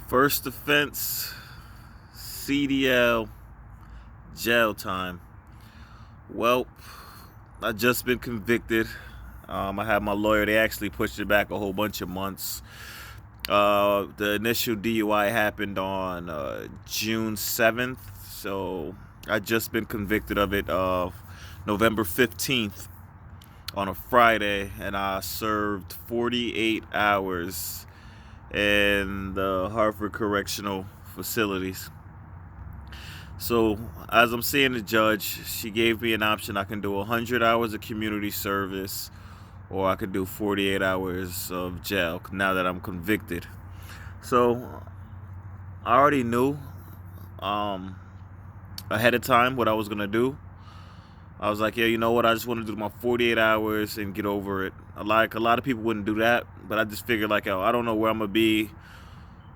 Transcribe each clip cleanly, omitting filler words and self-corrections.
First offense, CDL jail time. Well, I just been convicted. I had my lawyer. They actually pushed it back a whole bunch of months. The initial DUI happened on June 7th, so I just been convicted of it November 15th on a Friday, and I served 48 hours in the Hartford Correctional Facilities. So as I'm seeing the judge, she gave me an option. I can do 100 hours of community service, or I could do 48 hours of jail now that I'm convicted. So I already knew ahead of time what I was gonna do. I was like, yeah, you know what? I just want to do my 48 hours and get over it. A lot of people wouldn't do that, but I just figured like, oh, I don't know where I'm gonna be,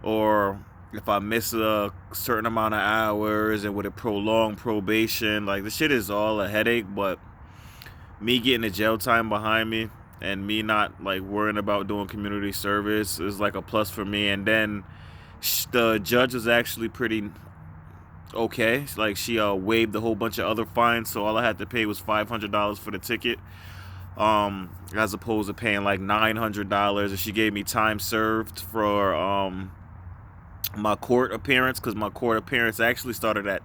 or if I miss a certain amount of hours, and with a prolonged probation, like the shit is all a headache. But me getting the jail time behind me and me not like worrying about doing community service is like a plus for me. And then the judge was actually pretty okay. Like she waived a whole bunch of other fines, so all I had to pay was $500 for the ticket, as opposed to paying like $900. And she gave me time served for my court appearance, because my court appearance actually started at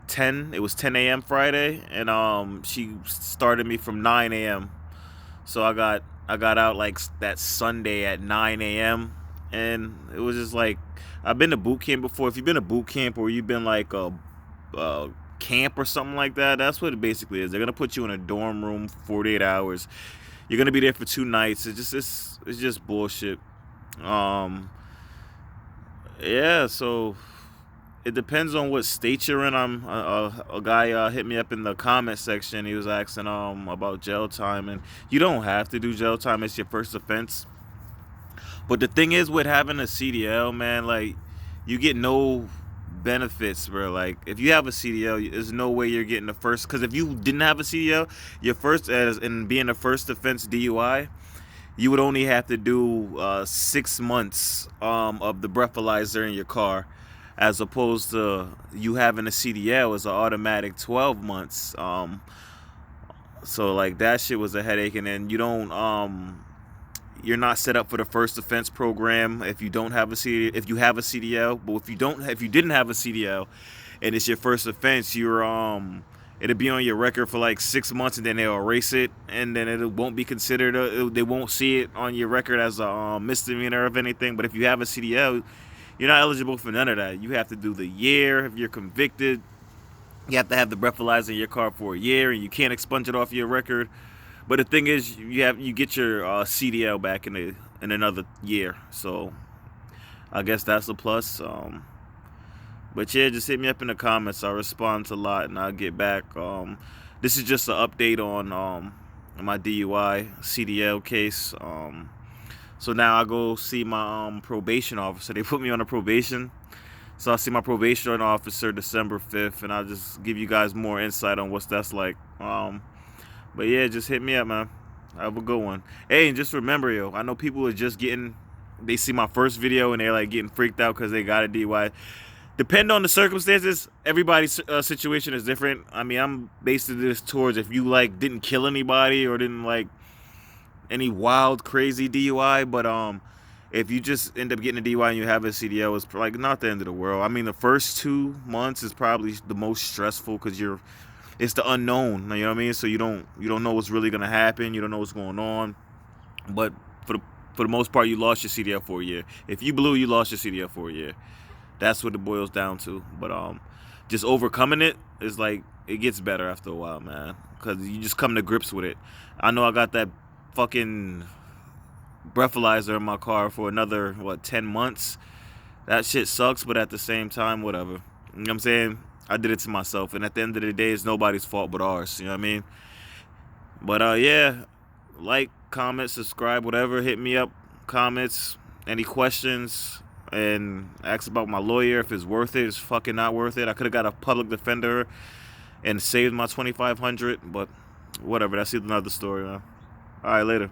10. It was 10 a.m. Friday, and she started me from 9 a.m. So I got out like that Sunday at 9 a.m. And it was just like, I've been to boot camp before. If you've been to boot camp, or you've been like a camp or something like that, that's what it basically is. They're gonna put you in a dorm room for 48 hours. You're gonna be there for 2 nights. It's just bullshit. Yeah, so it depends on what state you're in. A guy hit me up in the comment section. He was asking about jail time, and you don't have to do jail time. It's your first offense. But the thing is, with having a CDL, man, like you get no benefits, bro. Like if you have a CDL, there's no way you're getting the first. Because if you didn't have a CDL, your first, as in being a first offense DUI, you would only have to do 6 months of the breathalyzer in your car, as opposed to you having a CDL as an automatic 12 months. So like that shit was a headache. And then you're not set up for the first offense program if you don't have a CDL. If you have a CDL, but if you didn't have a CDL and it's your first offense, it'll be on your record for like 6 months, and then they'll erase it, and then it won't be considered. They won't see it on your record as a misdemeanor of anything. But if you have a CDL, you're not eligible for none of that. You have to do the year. If you're convicted, you have to have the breathalyzer in your car for a year, and you can't expunge it off your record. But the thing is, you get your CDL back in another year. So I guess that's a plus. But yeah, just hit me up in the comments. I respond to a lot, and I'll get back. This is just an update on my DUI CDL case. So now I go see my probation officer. They put me on a probation. So I'll see my probation officer December 5th, and I'll just give you guys more insight on what that's like. But yeah, just hit me up, man. Have a good one. Hey, and just remember, yo, I know people are just they see my first video and they're like getting freaked out because they got a DUI. Depend on the circumstances. Everybody's situation is different. I mean, I'm basing this towards if you like didn't kill anybody or didn't like any wild, crazy DUI. But if you just end up getting a DUI and you have a CDL, it's like not the end of the world. I mean, the first 2 months is probably the most stressful because it's the unknown. You know what I mean? So you don't know what's really gonna happen. You don't know what's going on. But for the most part, you lost your CDL for a year. If you blew, you lost your CDL for a year. That's what it boils down to. But just overcoming it is like it gets better after a while, man. Because you just come to grips with it. I know I got that fucking breathalyzer in my car for another 10 months. That shit sucks, but at the same time, whatever. You know what I'm saying? I did it to myself, and at the end of the day, it's nobody's fault but ours. You know what I mean? But yeah, like, comment, subscribe, whatever. Hit me up, comments, any questions, and ask about my lawyer if it's worth it. It's fucking not worth it. I could have got a public defender and saved my $2,500, but whatever. That's another story, man. All right, later.